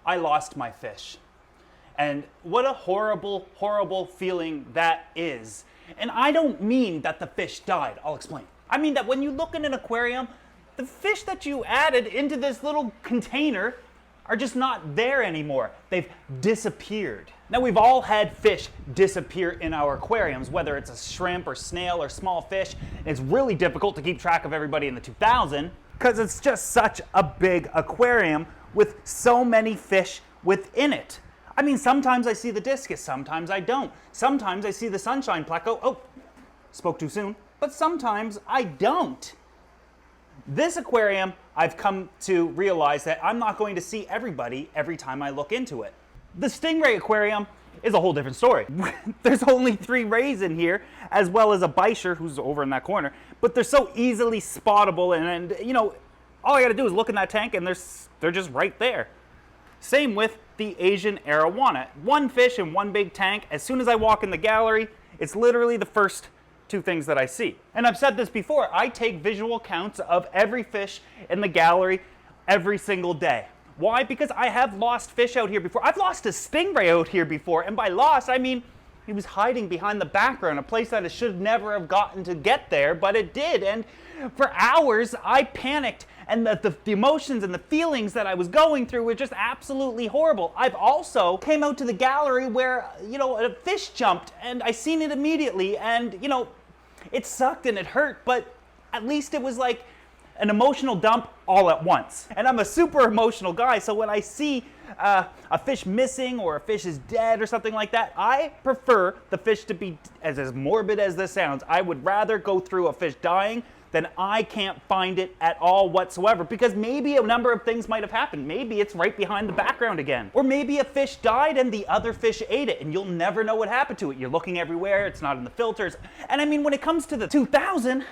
I lost my fish. And what a horrible, horrible feeling that is. And I don't mean that the fish died. I'll explain. I mean that when you look in an aquarium, the fish that you added into this little container are just not there anymore. They've disappeared. Now, we've all had fish disappear in our aquariums, whether it's a shrimp or snail or small fish. It's really difficult to keep track of everybody in the 2000 because it's just such a big aquarium with so many fish within it. I mean, sometimes I see the discus, sometimes I don't. Sometimes I see the sunshine pleco. Oh, spoke too soon. But sometimes I don't. This aquarium, I've come to realize that I'm not going to see everybody every time I look into it. The stingray aquarium is a whole different story. There's only 3 rays in here, as well as a bichir who's over in that corner, but they're so easily spottable, and you know, all I gotta do is look in that tank and they're just right there. Same with the Asian arowana. 1 fish in 1 big tank. As soon as I walk in the gallery, it's literally the first 2 things that I see. And I've said this before, I take visual counts of every fish in the gallery every single day. Why? Because I have lost fish out here before. I've lost a stingray out here before, and by lost, I mean he was hiding behind the background, a place that it should never have gotten to get there, but it did. And for hours, I panicked, and the emotions and the feelings that I was going through were just absolutely horrible. I've also came out to the gallery where, you know, a fish jumped, and I seen it immediately, and, you know, it sucked and it hurt, but at least it was like an emotional dump all at once. And I'm a super emotional guy, so when I see a fish missing or a fish is dead or something like that, I prefer the fish to be, as morbid as this sounds, I would rather go through a fish dying than I can't find it at all whatsoever, because maybe a number of things might have happened. Maybe it's right behind the background again. Or maybe a fish died and the other fish ate it and you'll never know what happened to it. You're looking everywhere, it's not in the filters. And I mean, when it comes to the 2000,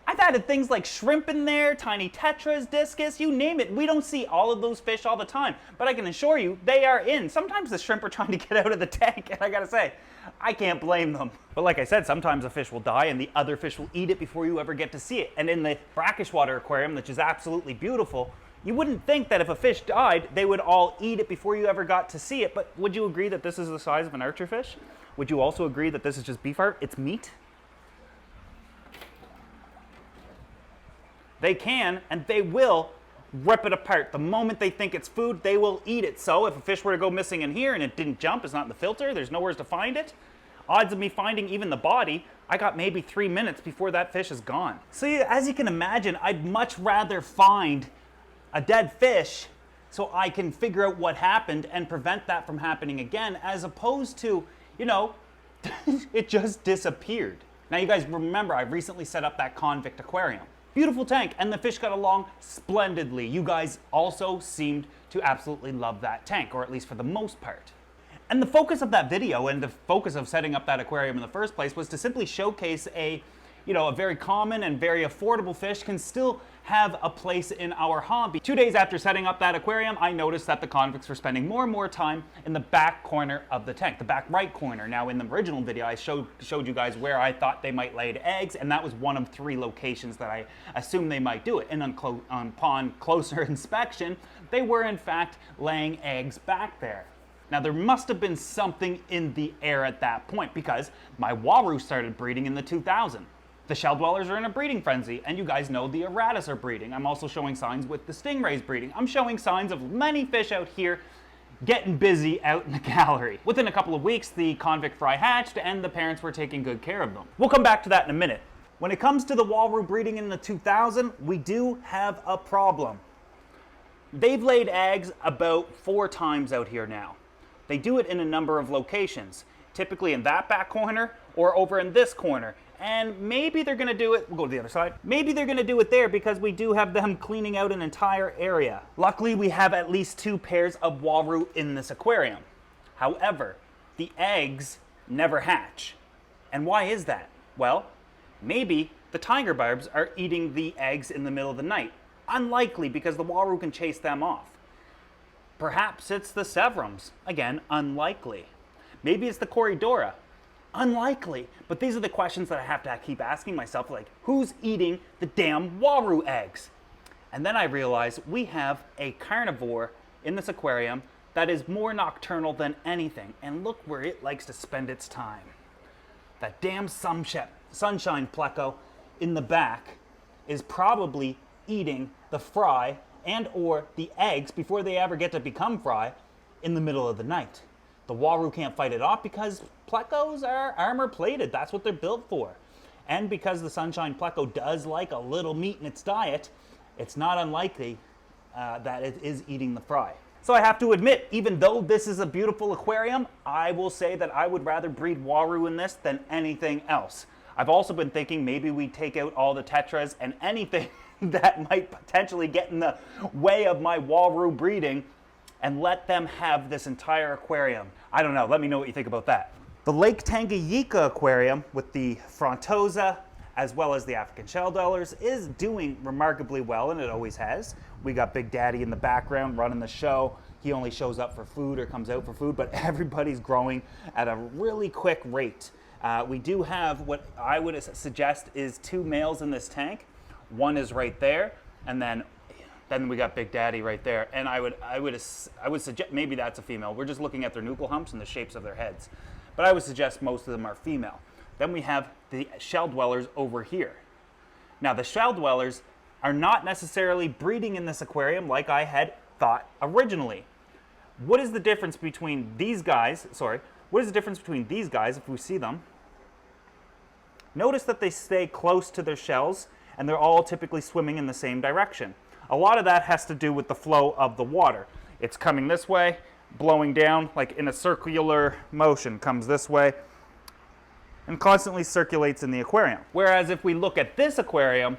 I've added things like shrimp in there, tiny tetras, discus, you name it. We don't see all of those fish all the time, but I can assure you they are in. Sometimes the shrimp are trying to get out of the tank, and I gotta say, I can't blame them. But like I said, sometimes a fish will die and the other fish will eat it before you ever get to see it. And in the brackish water aquarium, which is absolutely beautiful, you wouldn't think that if a fish died, they would all eat it before you ever got to see it. But would you agree that this is the size of an archerfish? Would you also agree that this is just beef art? It's meat? They can, and they will rip it apart. The moment they think it's food, they will eat it. So if a fish were to go missing in here and it didn't jump, it's not in the filter, there's nowhere to find it, odds of me finding even the body, I got maybe 3 minutes before that fish is gone. So as you can imagine, I'd much rather find a dead fish so I can figure out what happened and prevent that from happening again, as opposed to, you know, it just disappeared. Now you guys remember I recently set up that convict aquarium. Beautiful tank, and the fish got along splendidly. You guys also seemed to absolutely love that tank, or at least for the most part. And the focus of that video and the focus of setting up that aquarium in the first place was to simply showcase a very common and very affordable fish can still have a place in our hobby. 2 days after setting up that aquarium, I noticed that the convicts were spending more and more time in the back corner of the tank, the back right corner. Now, in the original video, I showed you guys where I thought they might lay eggs, and that was one of 3 locations that I assumed they might do it. And upon closer inspection, they were in fact laying eggs back there. Now, there must have been something in the air at that point, because my waru started breeding in the 2000. The shell dwellers are in a breeding frenzy, and you guys know the Aratus are breeding. I'm also showing signs with the stingrays breeding. I'm showing signs of many fish out here getting busy out in the gallery. Within a couple of weeks, the convict fry hatched, and the parents were taking good care of them. We'll come back to that in a minute. When it comes to the waru breeding in the 2000, we do have a problem. They've laid eggs about 4 times out here now. They do it in a number of locations, typically in that back corner or over in this corner. And maybe they're gonna do it, we'll go to the other side. Maybe they're gonna do it there because we do have them cleaning out an entire area. Luckily, we have at least 2 pairs of waru in this aquarium. However, the eggs never hatch. And why is that? Well, maybe the tiger barbs are eating the eggs in the middle of the night. Unlikely, because the waru can chase them off. Perhaps it's the severums. Again, unlikely. Maybe it's the Corydoras. Unlikely. But these are the questions that I have to keep asking myself, like, who's eating the damn waru eggs? And then I realize we have a carnivore in this aquarium that is more nocturnal than anything, and look where it likes to spend its time. That damn sunshine pleco in the back is probably eating the fry and or the eggs before they ever get to become fry in the middle of the night. The Waru can't fight it off because plecos are armor plated. That's what they're built for. And because the sunshine pleco does like a little meat in its diet, it's not unlikely that it is eating the fry. So I have to admit, even though this is a beautiful aquarium, I will say that I would rather breed Waru in this than anything else. I've also been thinking maybe we take out all the tetras and anything that might potentially get in the way of my Waru breeding and let them have this entire aquarium. I don't know, let me know what you think about that. The Lake Tanganyika aquarium with the Frontosa as well as the African shell dwellers is doing remarkably well, and it always has. We got Big Daddy in the background running the show. He only shows up for food or comes out for food, but everybody's growing at a really quick rate. We do have what I would suggest is 2 males in this tank. One is right there, and then we got Big Daddy right there. And I would suggest maybe that's a female. We're just looking at their nuchal humps and the shapes of their heads, but I would suggest most of them are female. Then we have the shell dwellers over here. Now the shell dwellers are not necessarily breeding in this aquarium like I had thought originally. What is the difference between these guys? What is the difference between these guys if we see them? Notice that they stay close to their shells and they're all typically swimming in the same direction. A lot of that has to do with the flow of the water. It's coming this way, blowing down like in a circular motion, comes this way, and constantly circulates in the aquarium. Whereas if we look at this aquarium,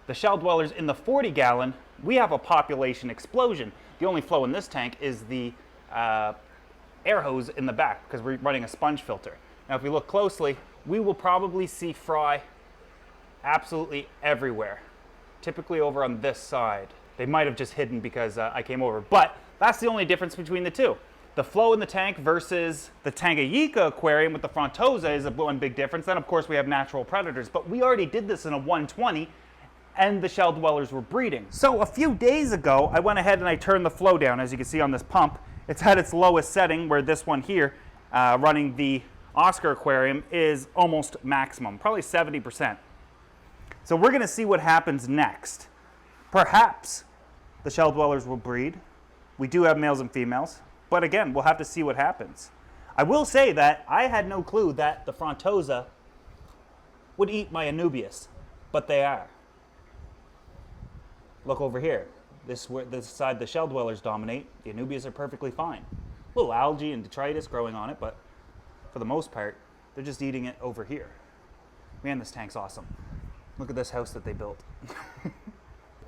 the shell dwellers in the 40 gallon, we have a population explosion. The only flow in this tank is the air hose in the back because we're running a sponge filter. Now if we look closely, we will probably see fry absolutely everywhere, typically over on this side. They might have just hidden because I came over, but that's the only difference between the two. The flow in the tank versus the Tanganyika aquarium with the Frontosa is one big difference. Then of course we have natural predators, but we already did this in a 120 and the shell dwellers were breeding. So a few days ago, I went ahead and I turned the flow down. As you can see on this pump, it's at its lowest setting, where this one here, running the Oscar aquarium, is almost maximum, probably 70%. So we're gonna see what happens next. Perhaps the shell dwellers will breed. We do have males and females, but again, we'll have to see what happens. I will say that I had no clue that the Frontosa would eat my Anubias, but they are. Look over here. This side the shell dwellers dominate. The Anubias are perfectly fine. A little algae and detritus growing on it, but for the most part, they're just eating it over here. Man, this tank's awesome. Look at this house that they built.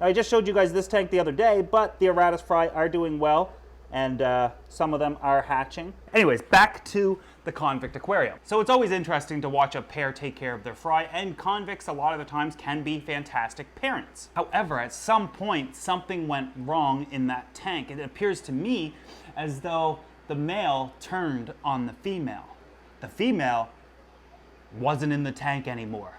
I just showed you guys this tank the other day, but the Aratus fry are doing well, and some of them are hatching. Anyways, back to the convict aquarium. So it's always interesting to watch a pair take care of their fry, and convicts a lot of the times can be fantastic parents. However, at some point, something went wrong in that tank. It appears to me as though the male turned on the female. The female wasn't in the tank anymore.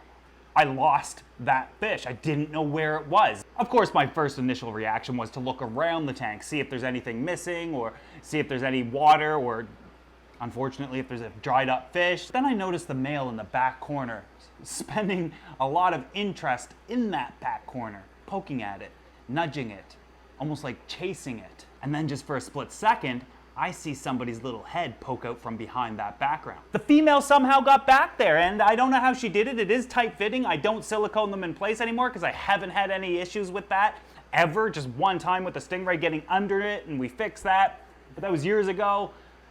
I lost that fish. I didn't know where it was. Of course, my first initial reaction was to look around the tank, see if there's anything missing, or see if there's any water, or unfortunately, if there's a dried up fish. Then I noticed the male in the back corner, spending a lot of interest in that back corner, poking at it, nudging it, almost like chasing it. And then just for a split second, I see somebody's little head poke out from behind that background. The female somehow got back there, and I don't know how she did it. It is tight fitting. I don't silicone them in place anymore because I haven't had any issues with that ever. Just one time with the Stingray getting under it, and we fixed that. But that was years ago.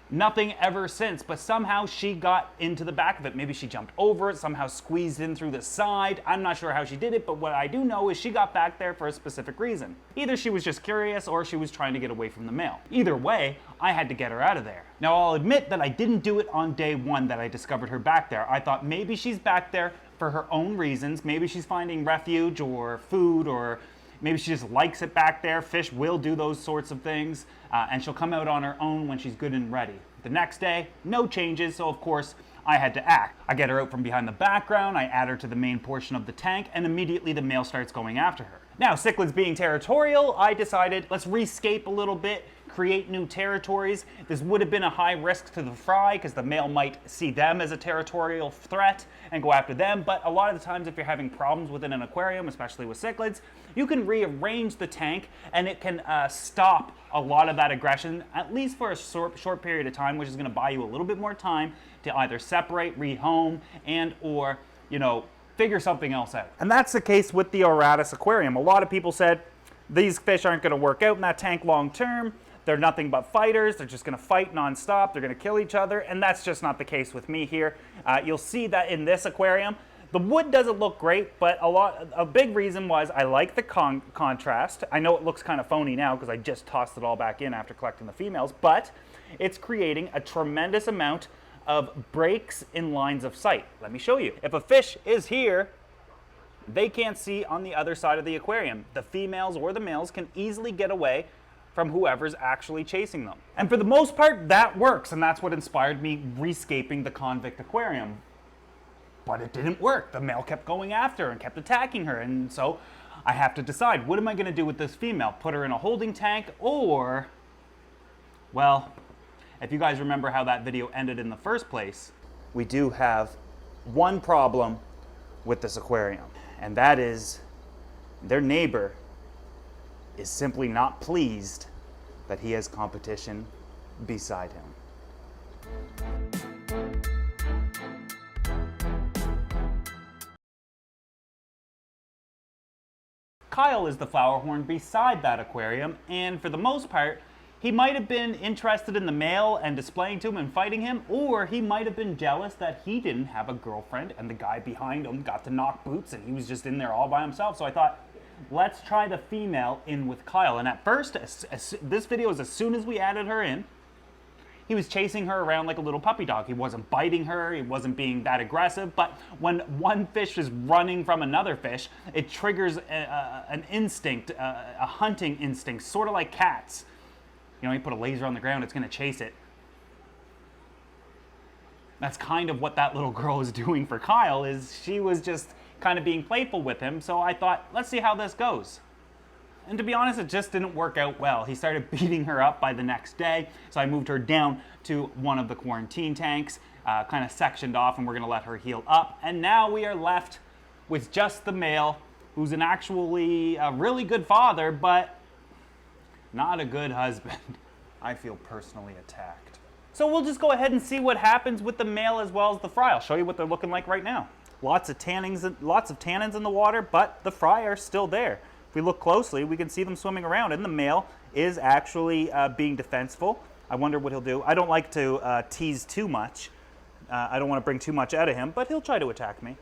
Nothing ever since, but somehow she got into the back of it. Maybe she jumped over it, somehow squeezed in through the side. I'm not sure how she did it, but what I do know is she got back there for a specific reason. Either she was just curious or she was trying to get away from the male. Either way, I had to get her out of there. Now I'll admit that I didn't do it on day one that I discovered her back there. I thought maybe she's back there for her own reasons. Maybe she's finding refuge or food, or maybe she just likes it back there. Fish will do those sorts of things, and she'll come out on her own when she's good and ready. The next day, no changes, so of course, I had to act. I get her out from behind the background, I add her to the main portion of the tank, and immediately the male starts going after her. Now, cichlids being territorial, I decided let's rescape a little bit, create new territories. This would have been a high risk to the fry because the male might see them as a territorial threat and go after them, but a lot of the times if you're having problems within an aquarium, especially with cichlids, you can rearrange the tank and it can stop a lot of that aggression, at least for a short period of time, which is going to buy you a little bit more time to either separate, rehome, and or, figure something else out. And that's the case with the Auratus aquarium. A lot of people said these fish aren't going to work out in that tank long term. They're nothing but fighters. They're just going to fight nonstop. They're going to kill each other. And that's just not the case with me here. You'll see that in this aquarium, the wood doesn't look great, but a big reason was I like the contrast. I know it looks kind of phony now because I just tossed it all back in after collecting the females, but it's creating a tremendous amount of breaks in lines of sight. Let me show you. If a fish is here, they can't see on the other side of the aquarium. The females or the males can easily get away from whoever's actually chasing them. And for the most part, that works, and that's what inspired me rescaping the convict aquarium. But it didn't work. The male kept going after her and kept attacking her, and so I have to decide, what am I gonna do with this female? Put her in a holding tank, or, well, if you guys remember how that video ended in the first place, we do have one problem with this aquarium, and that is their neighbor is simply not pleased that he has competition beside him. Kyle is the flower horn beside that aquarium, and for the most part, he might have been interested in the male and displaying to him and fighting him, or he might have been jealous that he didn't have a girlfriend and the guy behind him got to knock boots and he was just in there all by himself. So I thought, let's try the female in with Kyle. And at first, this video is as soon as we added her in, he was chasing her around like a little puppy dog. He wasn't biting her, he wasn't being that aggressive, but when one fish is running from another fish, it triggers an instinct, a hunting instinct, sort of like cats. You put a laser on the ground, it's gonna chase it. That's kind of what that little girl is doing for Kyle, is she was just kind of being playful with him, so I thought, let's see how this goes. And to be honest, it just didn't work out well. He started beating her up by the next day, so I moved her down to one of the quarantine tanks, kind of sectioned off, and we're gonna let her heal up. And now we are left with just the male, who's actually a really good father, but not a good husband. I feel personally attacked. So we'll just go ahead and see what happens with the male as well as the fry. I'll show you what they're looking like right now. Lots of tannins in the water, but the fry are still there. If we look closely, we can see them swimming around, and the male is actually being defensive. I wonder what he'll do. I don't like to tease too much. I don't want to bring too much out of him, but he'll try to attack me,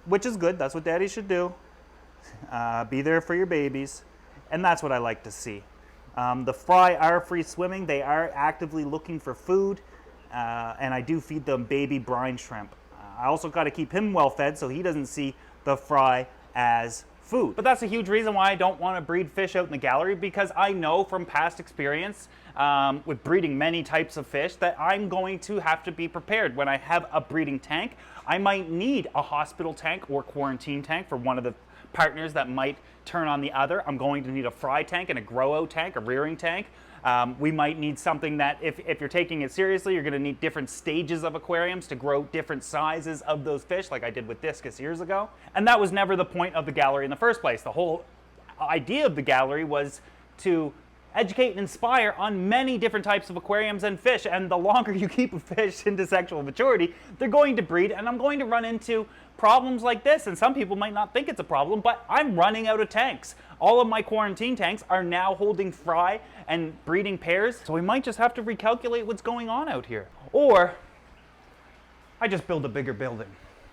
which is good. That's what daddy should do. Be there for your babies. And that's what I like to see. The fry are free swimming. They are actively looking for food, and I do feed them baby brine shrimp. I also got to keep him well fed so he doesn't see the fry as food. But that's a huge reason why I don't want to breed fish out in the gallery, because I know from past experience with breeding many types of fish that I'm going to have to be prepared. When I have a breeding tank, I might need a hospital tank or quarantine tank for one of the partners that might turn on the other. I'm going to need a fry tank and a grow-out tank, a rearing tank. We might need something that, if you're taking it seriously, you're going to need different stages of aquariums to grow different sizes of those fish, like I did with Discus years ago. And that was never the point of the gallery in the first place. The whole idea of the gallery was to educate and inspire on many different types of aquariums and fish, and the longer you keep a fish into sexual maturity, they're going to breed, and I'm going to run into problems like this, and some people might not think it's a problem, but I'm running out of tanks. All of my quarantine tanks are now holding fry and breeding pairs, so we might just have to recalculate what's going on out here. Or I just build a bigger building.